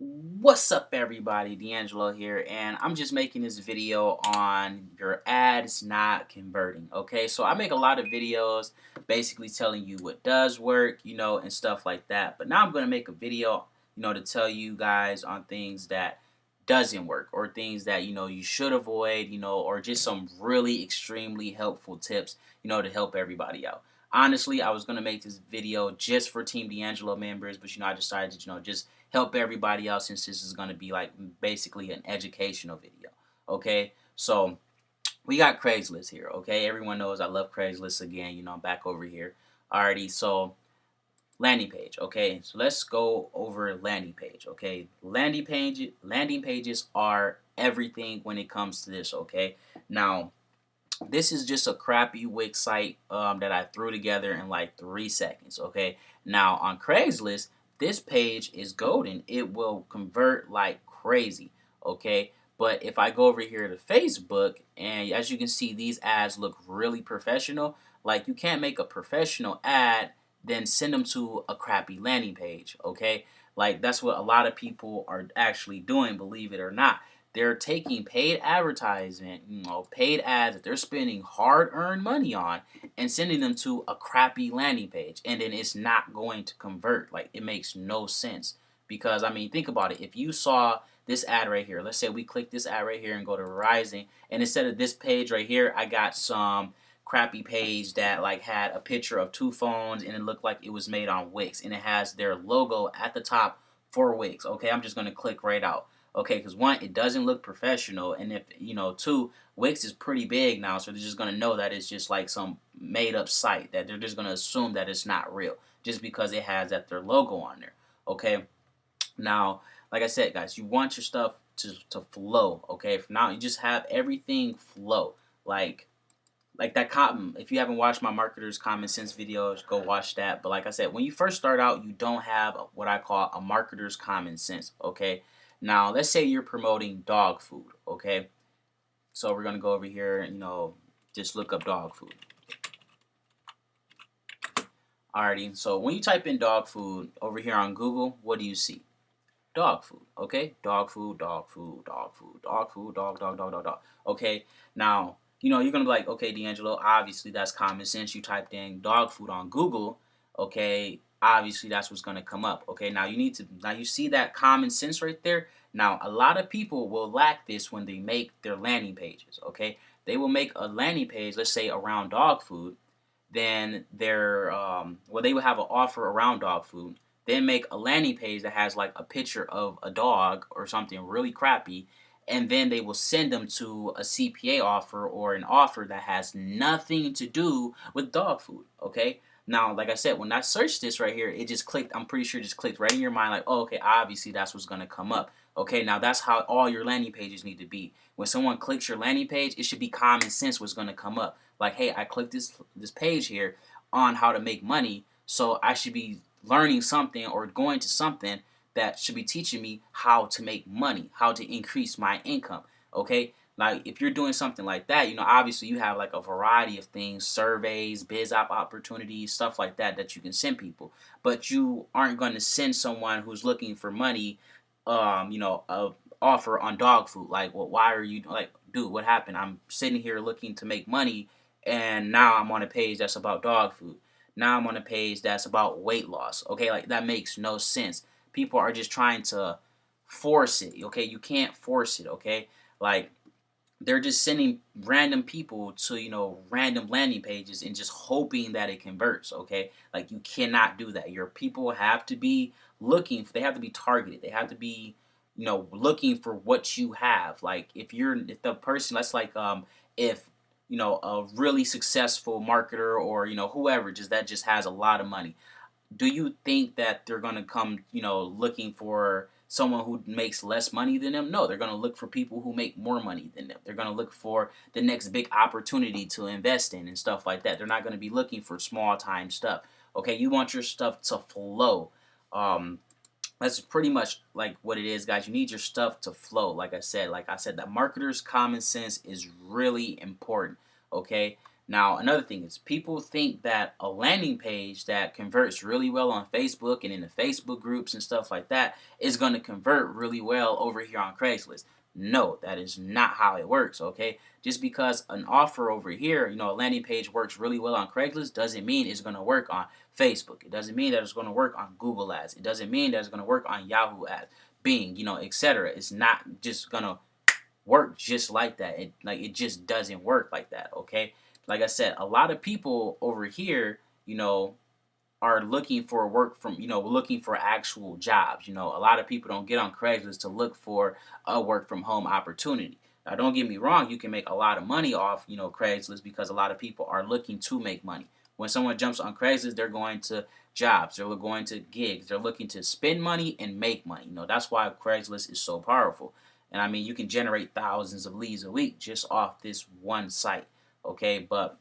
What's up, everybody? DeAngelo here, and I'm just making this video on your ads not converting. Okay, so I make a lot of videos basically telling you what does work, and stuff like that. But now I'm going to make a video, to tell you guys on things that doesn't work or things that you should avoid, or just some really extremely helpful tips, to help everybody out. Honestly, I was going to make this video just for Team DeAngelo members, but I decided to, just help everybody out since this is going to be like basically an educational video. Okay, so we got Craigslist here. Okay, everyone knows I love Craigslist. Again, I'm back over here already. So landing page. Okay, so let's go over landing page. Okay, landing pages are everything when it comes to this. Okay, now this is just a crappy Wix site that I threw together in like 3 seconds. Okay, now on Craigslist, this page is golden. It will convert like crazy. Okay, but if I go over here to Facebook, and as you can see, these ads look really professional. Like, you can't make a professional ad then send them to a crappy landing page. Okay, like that's what a lot of people are actually doing, believe it or not. They're taking paid advertisement, paid ads that they're spending hard-earned money on, and sending them to a crappy landing page, and then it's not going to convert. Like, it makes no sense. Because I mean, think about it. If you saw this ad right here, let's say we click this ad right here and go to Verizon, and instead of this page right here, I got some crappy page that like had a picture of two phones, and it looked like it was made on Wix, and it has their logo at the top for Wix. Okay, I'm just gonna click right out. Okay, because one, it doesn't look professional, and if two, Wix is pretty big now, so they're just gonna know that it's just like some made up site that they're just gonna assume that it's not real just because it has their logo on there. Okay, now like I said, guys, you want your stuff to flow. Okay, from now you just have everything flow like that cotton. If you haven't watched my marketers common sense videos, go watch that. But like I said, when you first start out, you don't have what I call a marketer's common sense. Okay, now let's say you're promoting dog food. Okay, so we're gonna go over here and just look up dog food. Alrighty, so when you type in dog food over here on Google, what do you see? Dog food. Okay, dog food, dog food, dog food, dog food, dog. Okay, now you're gonna be like, okay, DeAngelo, obviously that's common sense. You typed in dog food on Google, okay, obviously that's what's gonna come up. Okay, now you see that common sense right there. Now a lot of people will lack this when they make their landing pages. Okay, they will make a landing page, let's say around dog food, then they will have an offer around dog food, then make a landing page that has like a picture of a dog or something really crappy, and then they will send them to a CPA offer or an offer that has nothing to do with dog food. Okay, now like I said, when I searched this right here, it just clicked. I'm pretty sure it just clicked right in your mind, like, oh, okay, obviously that's what's going to come up. Okay, now that's how all your landing pages need to be. When someone clicks your landing page, it should be common sense what's going to come up. Like, hey, I clicked this page here on how to make money, so I should be learning something or going to something that should be teaching me how to make money, how to increase my income. Okay, like if you're doing something like that, obviously you have like a variety of things, surveys, biz op opportunities, stuff like that that you can send people, but you aren't going to send someone who's looking for money, a offer on dog food. Like, well, why are you like, dude, what happened? I'm sitting here looking to make money, and now I'm on a page that's about dog food. Now I'm on a page that's about weight loss. Okay, like that makes no sense. People are just trying to force it. Okay, you can't force it. Okay, like they're just sending random people to random landing pages and just hoping that it converts. Okay, like you cannot do that. Your people have to be looking. They have to be targeted. They have to be looking for what you have. Like if the person that's like if a really successful marketer or whoever just has a lot of money, do you think that they're going to come looking for someone who makes less money than them? No, they're going to look for people who make more money than them. They're going to look for the next big opportunity to invest in and stuff like that. They're not going to be looking for small time stuff. Okay, you want your stuff to flow. That's pretty much like what it is, guys. You need your stuff to flow. Like I said, that marketer's common sense is really important. Okay, Now, another thing is people think that a landing page that converts really well on Facebook and in the Facebook groups and stuff like that is going to convert really well over here on Craigslist. No, that is not how it works, okay? Just because an offer over here, a landing page works really well on Craigslist doesn't mean it's going to work on Facebook. It doesn't mean that it's going to work on Google Ads. It doesn't mean that it's going to work on Yahoo Ads, Bing, etc. It's not just going to work just like that. It just doesn't work like that, okay? Like I said, a lot of people over here, are looking for work from, looking for actual jobs. A lot of people don't get on Craigslist to look for a work from home opportunity. Now, don't get me wrong, you can make a lot of money off, Craigslist, because a lot of people are looking to make money. When someone jumps on Craigslist, they're going to jobs, they're going to gigs, they're looking to spend money and make money. That's why Craigslist is so powerful. And I mean, you can generate thousands of leads a week just off this one site. Okay, but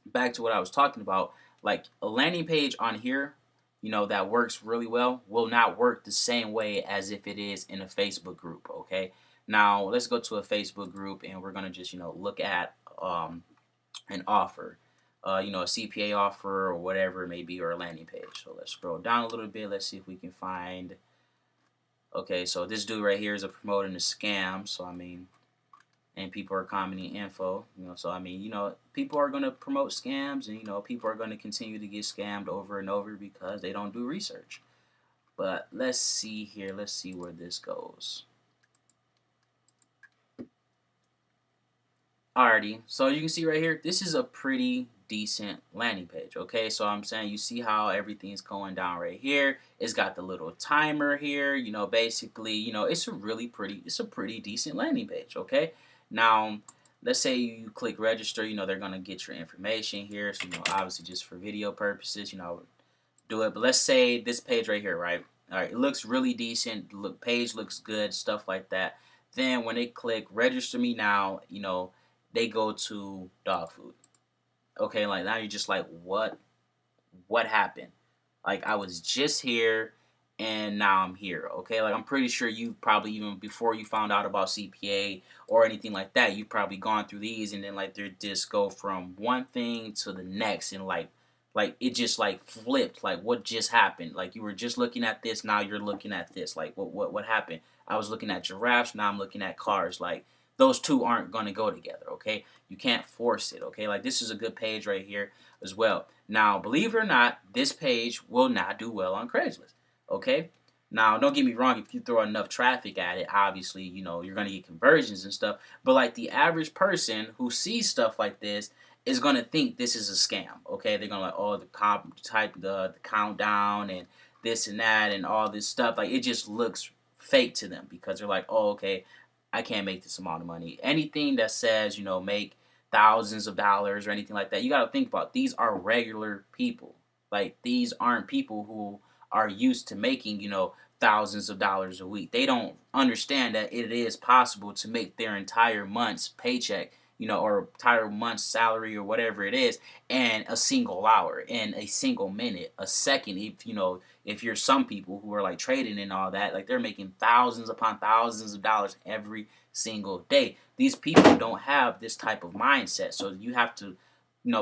back to what I was talking about, like a landing page on here, that works really well will not work the same way as if it is in a Facebook group, okay? Now, let's go to a Facebook group and we're going to just, look at an offer, a CPA offer or whatever it may be, or a landing page. So let's scroll down a little bit. Let's see if we can find, okay, so this dude right here is promoting a scam. So, I mean, and people are commenting info, so I mean, people are going to promote scams, and people are going to continue to get scammed over and over because they don't do research. But let's see here, let's see where this goes. Alrighty, so you can see right here, this is a pretty decent landing page, okay? So I'm saying, you see how everything's going down right here. It's got the little timer here, basically, it's a pretty decent landing page, okay? Now, let's say you click register, they're going to get your information here. So, obviously just for video purposes, do it. But let's say this page right here, right? All right, it looks really decent. Page looks good, stuff like that. Then when they click register me now, they go to dog food. Okay, like now you're just like, what happened? Like, I was just here and now I'm here, okay? Like, I'm pretty sure you probably, even before you found out about CPA or anything like that, you've probably gone through these, and then like they just go from one thing to the next, and like it just like flipped. Like, what just happened? Like, you were just looking at this, now you're looking at this. Like, what happened? I was looking at giraffes, now I'm looking at cars. Like, those two aren't going to go together, okay? You can't force it, okay? Like, this is a good page right here as well. Now, believe it or not, this page will not do well on Craigslist, okay? Now, don't get me wrong, if you throw enough traffic at it, obviously, you're going to get conversions and stuff. But, like, the average person who sees stuff like this is going to think this is a scam, okay? They're going to like, oh, the countdown and this and that and all this stuff. Like, it just looks fake to them because they're like, oh, okay, I can't make this amount of money. Anything that says, make thousands of dollars or anything like that, you got to think about, these are regular people. Like, these aren't people who are used to making, thousands of dollars a week. They don't understand that it is possible to make their entire month's paycheck, or entire month's salary or whatever it is, in a single hour, in a single minute, a second. If you're some people who are like trading and all that, like they're making thousands upon thousands of dollars every single day. These people don't have this type of mindset, so you have to,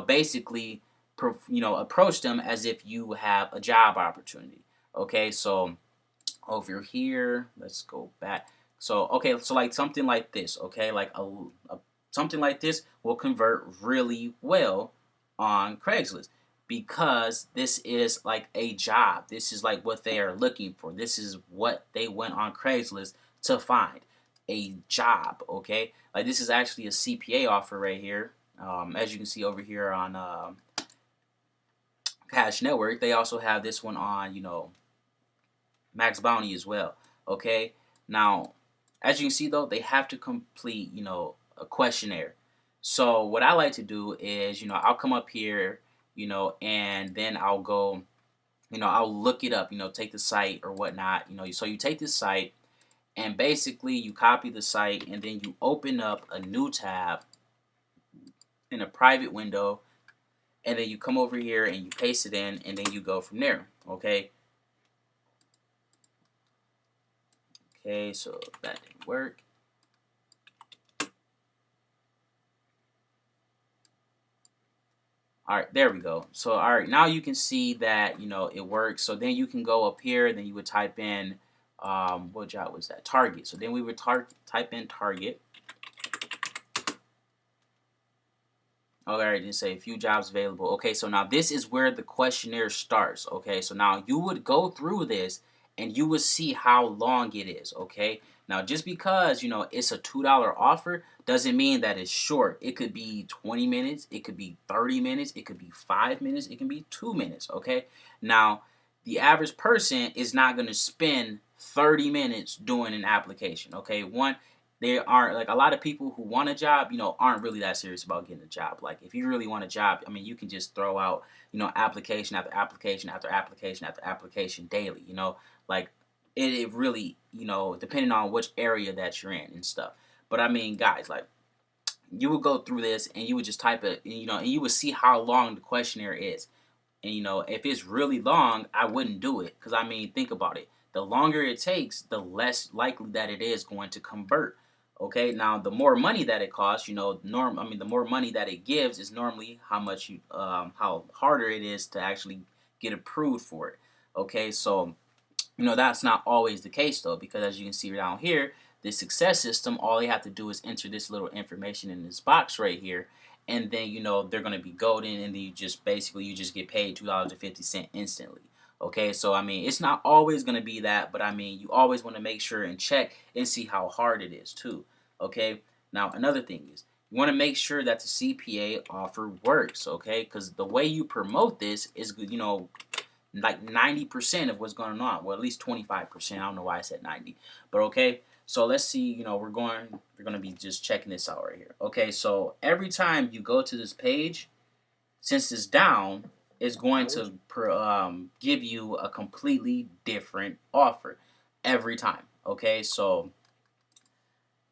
basically, approach them as if you have a job opportunity. Okay, so over here, let's go back. So okay, so like something like this, okay, like something like this will convert really well on Craigslist because this is like a job. This is like what they are looking for. This is what they went on Craigslist to find, a job, okay? Like, this is actually a CPA offer right here. As you can see over here on Cash Network, they also have this one on, Max Bounty as well, okay? Now, as you can see, though, they have to complete, a questionnaire. So what I like to do is, I'll come up here, and then I'll go, I'll look it up, take the site or whatnot, so you take this site, and basically you copy the site, and then you open up a new tab in a private window, and then you come over here and you paste it in, and then you go from there, okay? Okay, so that didn't work. All right, there we go. So, all right, now you can see that, it works. So then you can go up here, then you would type in, what job was that? Target. So then we would type in Target. All right, and say a few jobs available. Okay, so now this is where the questionnaire starts. Okay, so now you would go through this and you would see how long it is. Okay, now just because it's a $2 offer doesn't mean that it's short. It could be 20 minutes, it could be 30 minutes, it could be 5 minutes, it can be 2 minutes. Okay, now the average person is not going to spend 30 minutes doing an application. Okay, one, they aren't like a lot of people who want a job, aren't really that serious about getting a job. Like if you really want a job, I mean, you can just throw out, application after application after application after application daily, like it really, depending on which area that you're in and stuff. But I mean, guys, like you would go through this and you would just type it, and you would see how long the questionnaire is. And if it's really long, I wouldn't do it because I mean, think about it. The longer it takes, the less likely that it is going to convert. Okay, now the more money that it costs, the more money that it gives is normally how harder it is to actually get approved for it. Okay, so that's not always the case though, because as you can see down here, the success system, all you have to do is enter this little information in this box right here, and then they're going to be golden, and then you just get paid $2.50 instantly. Okay, so I mean, it's not always going to be that, but I mean, you always want to make sure and check and see how hard it is too. Okay, now another thing is you want to make sure that the CPA offer works. Okay, because the way you promote this is good, like 90% of what's going on. Well, at least 25%. I don't know why I said 90. But okay, so let's see, we're going to be just checking this out right here. Okay, so every time you go to this page, since it's down, it's going to give you a completely different offer every time. Okay, so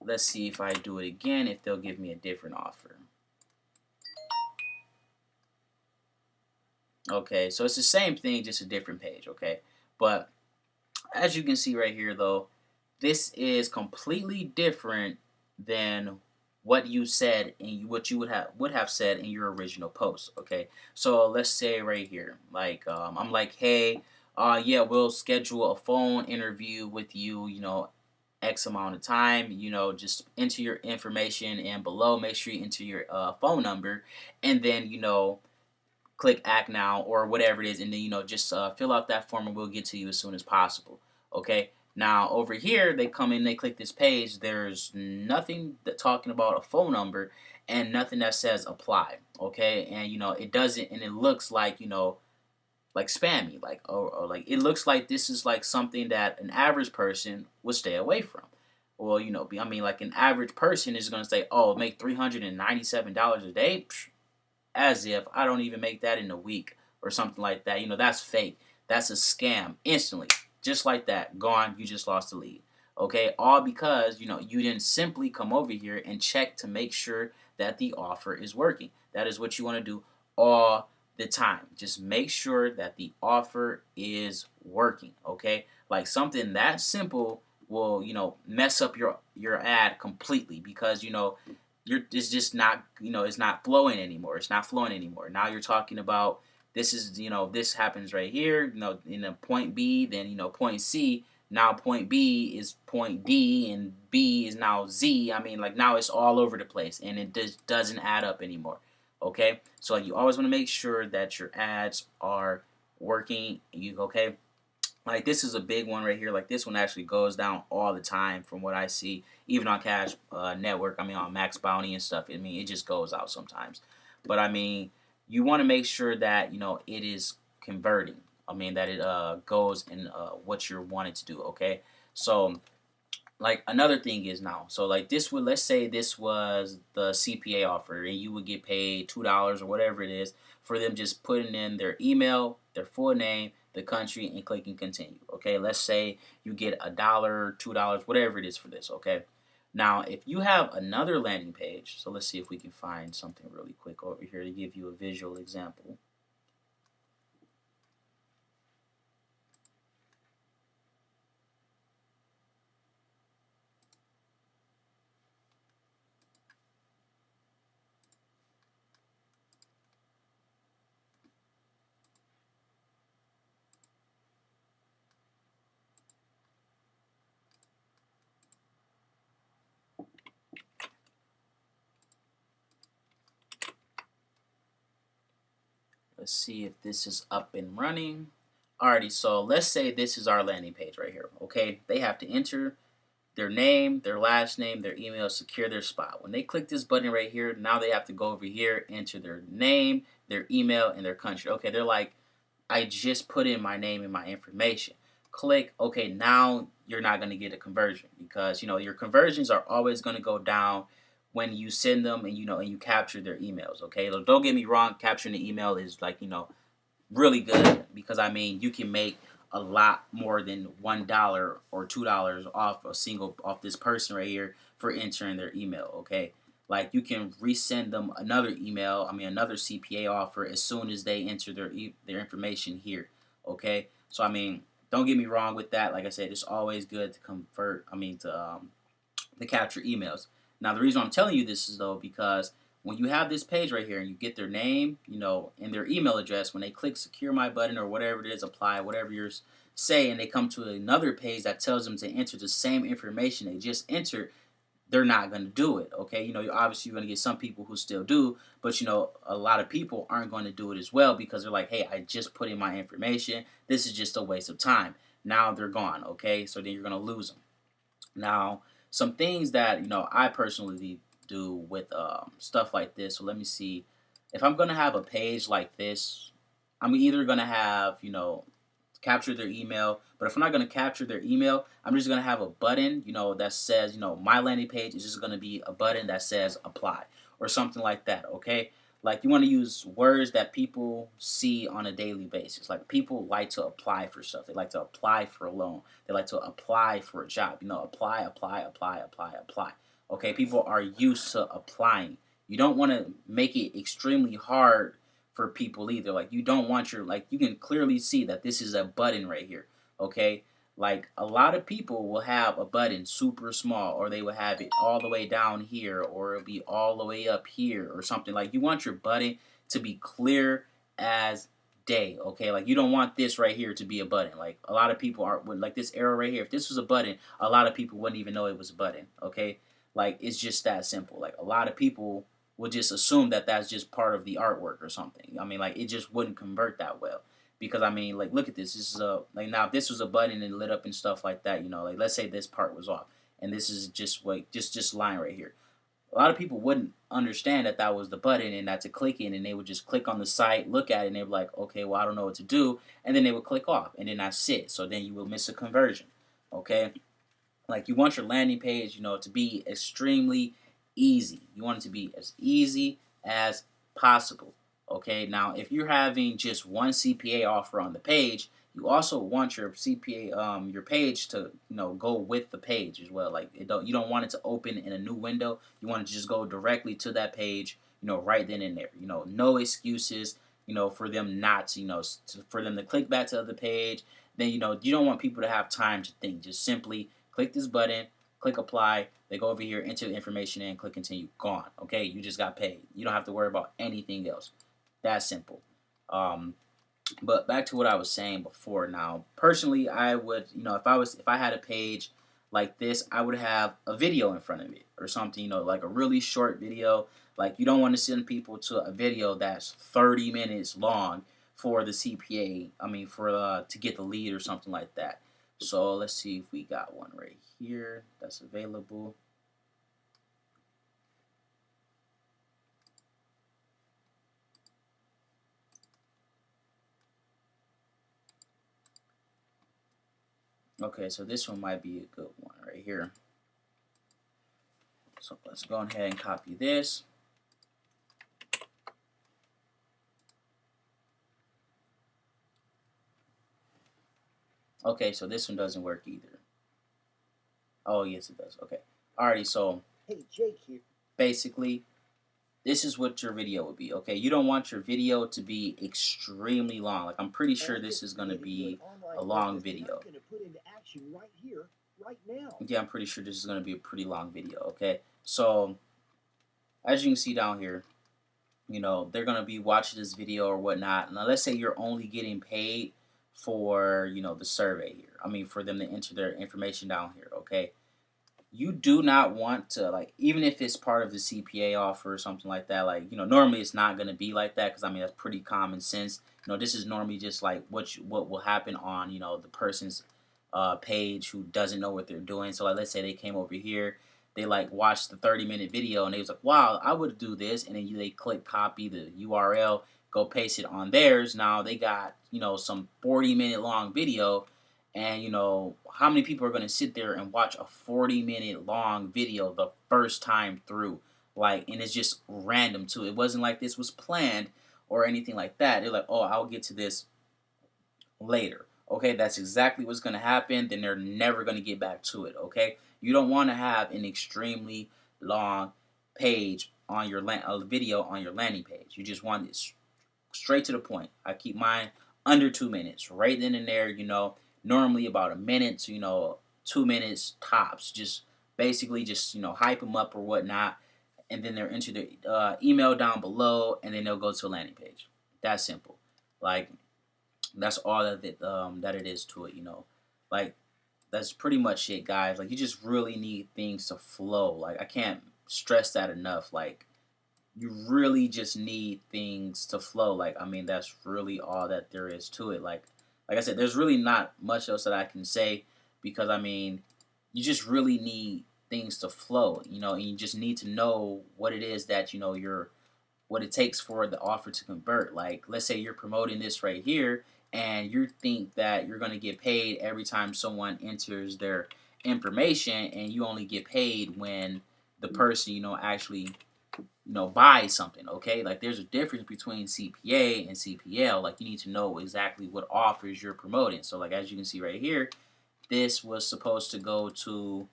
let's see if I do it again, if they'll give me a different offer. Okay, so it's the same thing, just a different page. Okay, but as you can see right here, though, this is completely different than what you said and what you would have said in your original post. Okay, so let's say right here, like I'm like, hey, yeah, we'll schedule a phone interview with you. X amount of time. Just enter your information, and below, make sure you enter your phone number, and then click act now or whatever it is, and then just fill out that form and we'll get to you as soon as possible. Okay, now over here they come in, they click this page, there's nothing that talking about a phone number and nothing that says apply. Okay, and it doesn't, and it looks like like spammy, like or like it looks like this is like something that an average person would stay away from. Well, I mean, like an average person is going to say, oh, make $397 a day. Psh, as if I don't even make that in a week or something like that. That's fake. That's a scam. Instantly, just like that, gone. You just lost the lead. Okay, all because you didn't simply come over here and check to make sure that the offer is working. That is what you want to do all the time. Just make sure that the offer is working. Okay, like something that simple will mess up your ad completely, because it's just not, it's not flowing anymore. It's not flowing anymore. Now you're talking about this is, this happens right here, in a point B, then, point C. Now point B is point D, and B is now Z. I mean, like now it's all over the place, and it just doesn't add up anymore. Okay, so you always want to make sure that your ads are working. Okay, like this is a big one right here. Like this one actually goes down all the time from what I see, even on Cash Network. I mean, on Max Bounty and stuff. I mean, it just goes out sometimes. But I mean, you want to make sure that it is converting. I mean, that it goes in what you're wanting to do. Okay, so like another thing is now, so like this would, let's say this was the CPA offer, and you would get paid $2 or whatever it is for them just putting in their email, their full name, the country, and clicking continue. Okay, let's say you get $1, $2, whatever it is for this. Okay, now if you have another landing page, so let's see if we can find something really quick over here to give you a visual example. Let's see if this is up and running. Alrighty, so let's say this is our landing page right here. Okay, they have to enter their name, their last name, their email, secure their spot. When they click this button right here, now they have to go over here, enter their name, their email, and their country. Okay, they're like, I just put in my name and my information. Click, okay, now you're not going to get a conversion because, your conversions are always going to go down when you send them and, and you capture their emails, okay? Don't get me wrong, capturing the email is like, really good because, you can make a lot more than $1 or $2 off this person right here for entering their email, okay? Like you can resend them another email, another CPA offer as soon as they enter their information here, okay? So don't get me wrong with that. Like I said, it's always good to to capture emails. Now the reason I'm telling you this is though because when you have this page right here and you get their name, and their email address, when they click secure my button or whatever it is, apply, whatever you're saying, they come to another page that tells them to enter the same information they just entered, they're not going to do it, okay? You're obviously going to get some people who still do, but, a lot of people aren't going to do it as well because they're like, hey, I just put in my information. This is just a waste of time. Now they're gone, okay? So then you're going to lose them. Now, some things that, I personally do with stuff like this. So let me see. If I'm going to have a page like this, I'm either going to have, capture their email. But if I'm not going to capture their email, I'm just going to have a button, that says, my landing page is just going to be a button that says apply or something like that, okay? Like you want to use words that people see on a daily basis. Like people like to apply for stuff. They like to apply for a loan. They like to apply for a job. Apply, apply, apply, apply, apply. Okay, people are used to applying. You don't want to make it extremely hard for people either. Like you don't want you can clearly see that this is a button right here. Okay, like a lot of people will have a button super small, or they will have it all the way down here, or it'll be all the way up here, or something. Like you want your button to be clear as day. Okay, like you don't want this right here to be a button. Like a lot of people aren't like this arrow right here. If this was a button, a lot of people wouldn't even know it was a button. Okay, like it's just that simple. Like a lot of people would just assume that that's just part of the artwork or something. Like it just wouldn't convert that well. Because like look at this. This is like now if this was a button and lit up and stuff like that, like let's say this part was off and this is just like just line right here. A lot of people wouldn't understand that that was the button and that to click in, and they would just click on the site, look at it, and they'd be like, okay, well I don't know what to do, and then they would click off, and then that's it. So then you will miss a conversion. Okay, like you want your landing page, to be extremely easy. You want it to be as easy as possible. Okay, now if you're having just one CPA offer on the page, you also want your CPA your page to go with the page as well. Like you don't want it to open in a new window. You want it to just go directly to that page, right then and there. No excuses, for them not to, for them to click back to the other page. Then you don't want people to have time to think. Just simply click this button, click apply. They go over here, enter the information in, click continue. Gone. Okay, you just got paid. You don't have to worry about anything else. That simple. But back to what I was saying before. Now, personally, I would, if I had a page like this, I would have a video in front of it or something, like a really short video. Like you don't want to send people to a video that's 30 minutes long for the CPA. For to get the lead or something like that. So let's see if we got one right here that's available. Okay, so this one might be a good one right here. So let's go ahead and copy this. Okay, so this one doesn't work either. Oh, yes, it does. Okay. Alrighty, so hey, Jake here. Basically, this is what your video would be. Okay, you don't want your video to be extremely long. Like I'm pretty sure this is going to be a long video. I'm going to put into action right here, right now. Yeah, I'm pretty sure this is going to be a pretty long video. Okay, so as you can see down here, they're going to be watching this video or whatnot. Now, let's say you're only getting paid for, the survey here. For them to enter their information down here, okay? you do not want to, like, even if it's part of the CPA offer or something like that, like, normally it's not going to be like that, because I mean that's pretty common sense. This is normally just like what will happen on, the person's page who doesn't know what they're doing. So like, let's say they came over here, they like watched the 30-minute video and they was like, wow, I would do this, and then they click copy the URL, go paste it on theirs. Now they got, some 40-minute long video, and how many people are going to sit there and watch a 40-minute long video the first time through? Like, and it's just random too. It wasn't like this was planned or anything like that. They're like, oh, I'll get to this later. Okay, that's exactly what's going to happen. Then they're never going to get back to it. Okay, you don't want to have an extremely long page on your video on your landing page. You just want it straight to the point. I keep mine under 2 minutes, right then and there. Normally about a minute to 2 minutes tops. Just basically just hype them up or whatnot, and then they're enter their email down below, and then they'll go to a landing page. That's simple. Like, that's all that it is to it. Like, that's pretty much it, guys. Like, you just really need things to flow. Like, I can't stress that enough. Like, you really just need things to flow. Like, I mean, that's really all that there is to it. Like I said, there's really not much else that I can say, because I mean, you just really need things to flow. And you just need to know what it is that what it takes for the offer to convert. Like, let's say you're promoting this right here, and you think that you're going to get paid every time someone enters their information, and you only get paid when the person actually buy something. Okay, like, there's a difference between CPA and CPL. Like, you need to know exactly what offers you're promoting. So like, as you can see right here, this was supposed to go to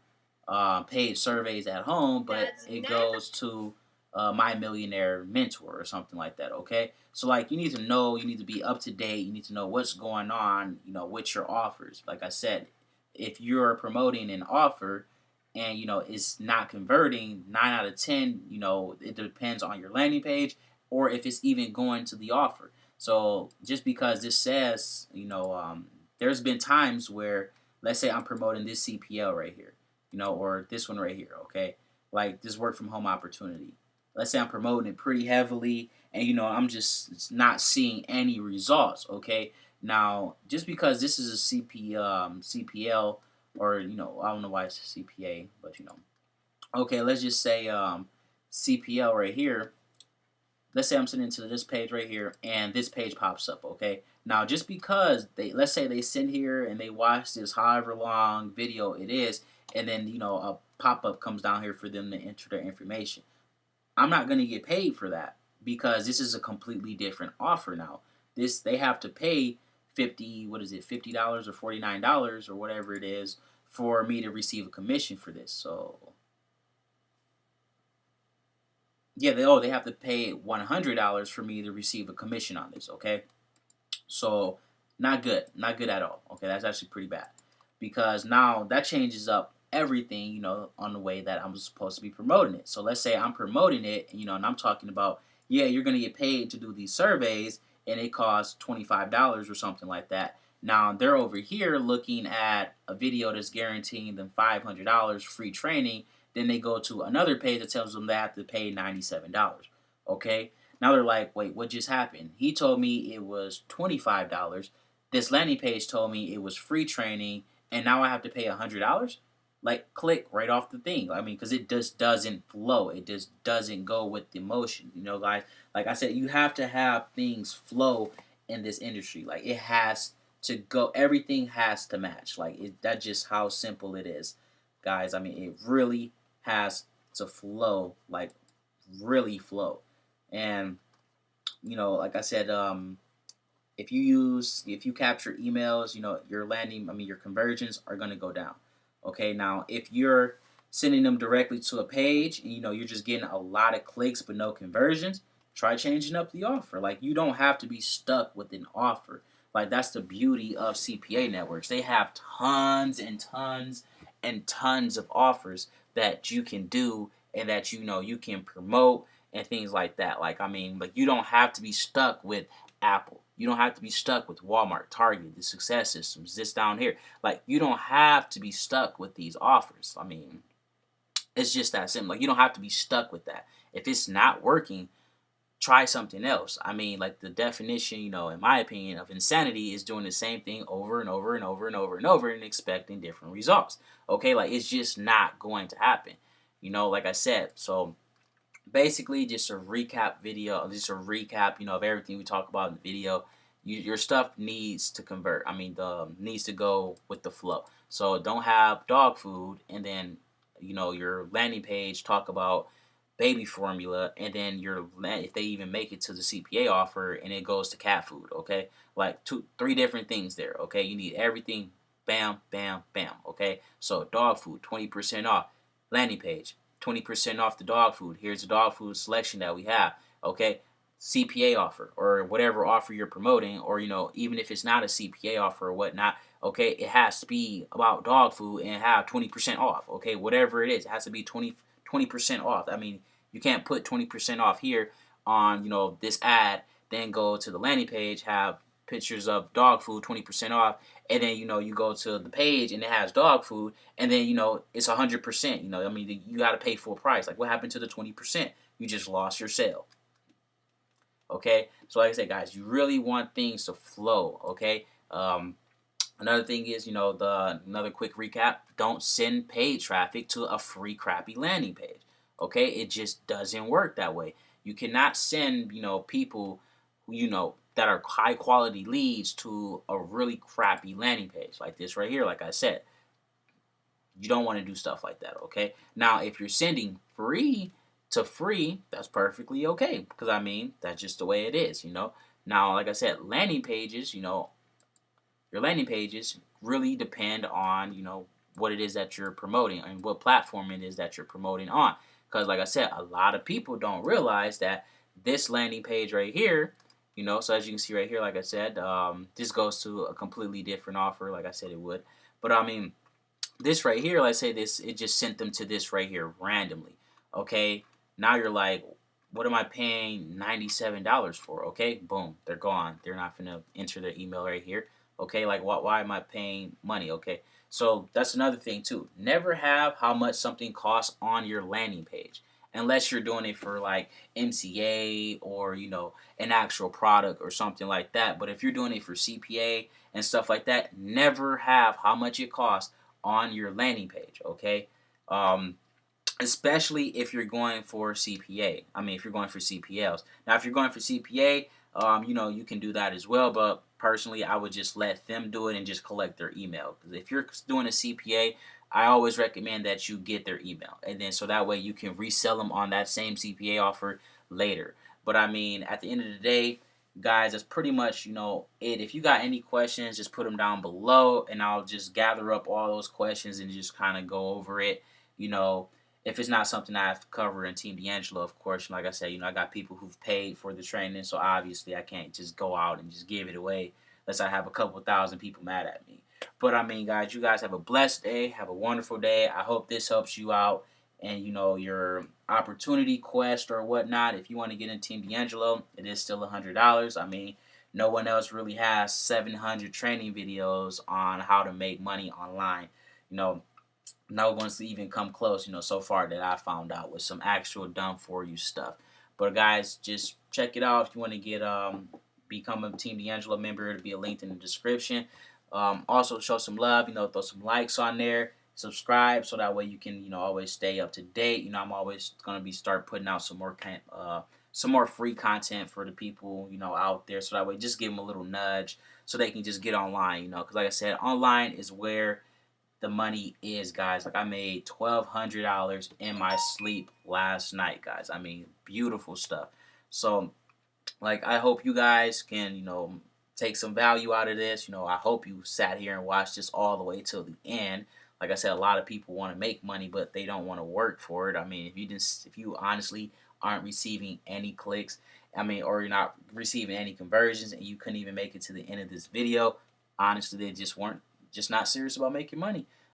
paid surveys at home, but it goes to My Millionaire Mentor or something like that. Okay, so like, you need to know, you need to be up to date, you need to know what's going on with your offers. Like I said, if you're promoting an offer and it's not converting, 9 out of 10, it depends on your landing page, or if it's even going to the offer. So just because this says, there's been times where, let's say I'm promoting this CPL right here, or this one right here, okay, like this work from home opportunity. Let's say I'm promoting it pretty heavily, and I'm just not seeing any results. Okay, now just because this is a CPL, or I don't know why it's a CPA, but okay, let's just say CPL right here. Let's say I'm sending to this page right here, and this page pops up. Okay, now just because let's say they sit here and they watch this however long video it is, and then a pop up comes down here for them to enter their information. I'm not going to get paid for that, because this is a completely different offer now. They have to pay $50 or $49 or whatever it is for me to receive a commission for this. So yeah, they have to pay $100 for me to receive a commission on this. Okay, so not good, not good at all. Okay, that's actually pretty bad, because now that changes up everything, on the way that I'm supposed to be promoting it. So let's say I'm promoting it, and I'm talking about, yeah, you're going to get paid to do these surveys, and it costs $25 or something like that. Now they're over here looking at a video that's guaranteeing them $500 free training. Then they go to another page that tells them they have to pay $97. Okay, now they're like, wait, what just happened? He told me it was $25. This landing page told me it was free training, and now I have to pay $100. Like, click right off the thing. I mean, because it just doesn't flow. It just doesn't go with the motion. Guys, like I said, you have to have things flow in this industry. Like, it has to go. Everything has to match. Like, that's just how simple it is, guys. I mean, it really has to flow. Like, really flow. And like I said, if you capture emails, your conversions are going to go down. Okay, now if you're sending them directly to a page, and you're just getting a lot of clicks but no conversions, try changing up the offer. Like, you don't have to be stuck with an offer. Like, that's the beauty of CPA networks. They have tons and tons and tons of offers that you can do, and that you can promote and things like that. Like, I mean, but you don't have to be stuck with Apple. You don't have to be stuck with Walmart, Target, the Success Systems, this down here. Like, you don't have to be stuck with these offers. I mean, It's just that simple. Like, you don't have to be stuck with that. If it's not working, try something else. I mean, like, the definition, in my opinion, of insanity is doing the same thing over and over and over and over and over and expecting different results. Okay, like, it's just not going to happen. Like I said, so basically just a recap video, just a recap, of everything we talk about in the video. Your stuff needs to convert. I mean, the needs to go with the flow. So don't have dog food and then, your landing page talk about baby formula, and then if they even make it to the CPA offer and it goes to cat food, okay? Like three different things there, okay? You need everything, bam, bam, bam, okay? So dog food, 20% off. Landing page, 20% off the dog food. Here's the dog food selection that we have, okay? CPA offer or whatever offer you're promoting, or even if it's not a CPA offer or whatnot, okay, it has to be about dog food and have 20% off, okay? Whatever it is, it has to be 20% off. I mean, you can't put 20% off here on, this ad, then go to the landing page, have pictures of dog food, 20% off, and then, you go to the page and it has dog food, and then, it's 100%, I mean, you got to pay full price. Like, what happened to the 20%? You just lost your sale. Okay, so like I said, guys, you really want things to flow. Okay, another thing is, another quick recap: don't send paid traffic to a free crappy landing page. Okay, it just doesn't work that way. You cannot send, people, that are high quality leads to a really crappy landing page like this right here. Like I said, you don't want to do stuff like that. Okay, now if you're sending free to free, that's perfectly okay, because I mean, that's just the way it is. Now, like I said, landing pages, your landing pages really depend on, what it is that you're promoting and what platform it is that you're promoting on. Because like I said, a lot of people don't realize that this landing page right here, so as you can see right here, like I said, this goes to a completely different offer, like I said it would. But I mean, this right here, let's say this, it just sent them to this right here randomly. Okay, now you're like, what am I paying $97 for? Okay, boom, they're gone. They're not gonna enter their email right here. Okay, like why am I paying money? Okay, so that's another thing too. Never have how much something costs on your landing page, unless you're doing it for like MCA or an actual product or something like that. But if you're doing it for CPA and stuff like that, never have how much it costs on your landing page. Okay, especially if you're going for CPA. I mean, if you're going for CPLs. Now, if you're going for CPA, you can do that as well. But personally, I would just let them do it and just collect their email. Because if you're doing a CPA, I always recommend that you get their email, and then so that way you can resell them on that same CPA offer later. But I mean, at the end of the day, guys, that's pretty much it. If you got any questions, just put them down below, and I'll just gather up all those questions and just kind of go over it. You know, if it's not something I have to cover in Team DeAngelo, of course, like I said, I got people who've paid for the training, so obviously I can't just go out and just give it away unless I have a couple thousand people mad at me. But I mean, guys, you guys have a blessed day, have a wonderful day. I hope this helps you out and your opportunity quest or whatnot. If you want to get in Team DeAngelo, it is still $100. I mean, no one else really has 700 training videos on how to make money online. No one's even come close, so far that I found out with some actual done for you stuff. But guys, just check it out if you want to get become a Team DeAngelo member. It'll be a link in the description. Also show some love, throw some likes on there. Subscribe so that way you can, always stay up to date. I'm always gonna start putting out some more free content for the people, out there. So that way, just give them a little nudge so they can just get online, because like I said, online is where the money is, guys. Like, I made $1,200 in my sleep last night, guys. I mean, beautiful stuff. So, like, I hope you guys can, take some value out of this. I hope you sat here and watched this all the way till the end. Like I said, a lot of people want to make money, but they don't want to work for it. I mean, if you honestly aren't receiving any clicks, I mean, or you're not receiving any conversions, and you couldn't even make it to the end of this video, honestly, they just weren't not serious about making money.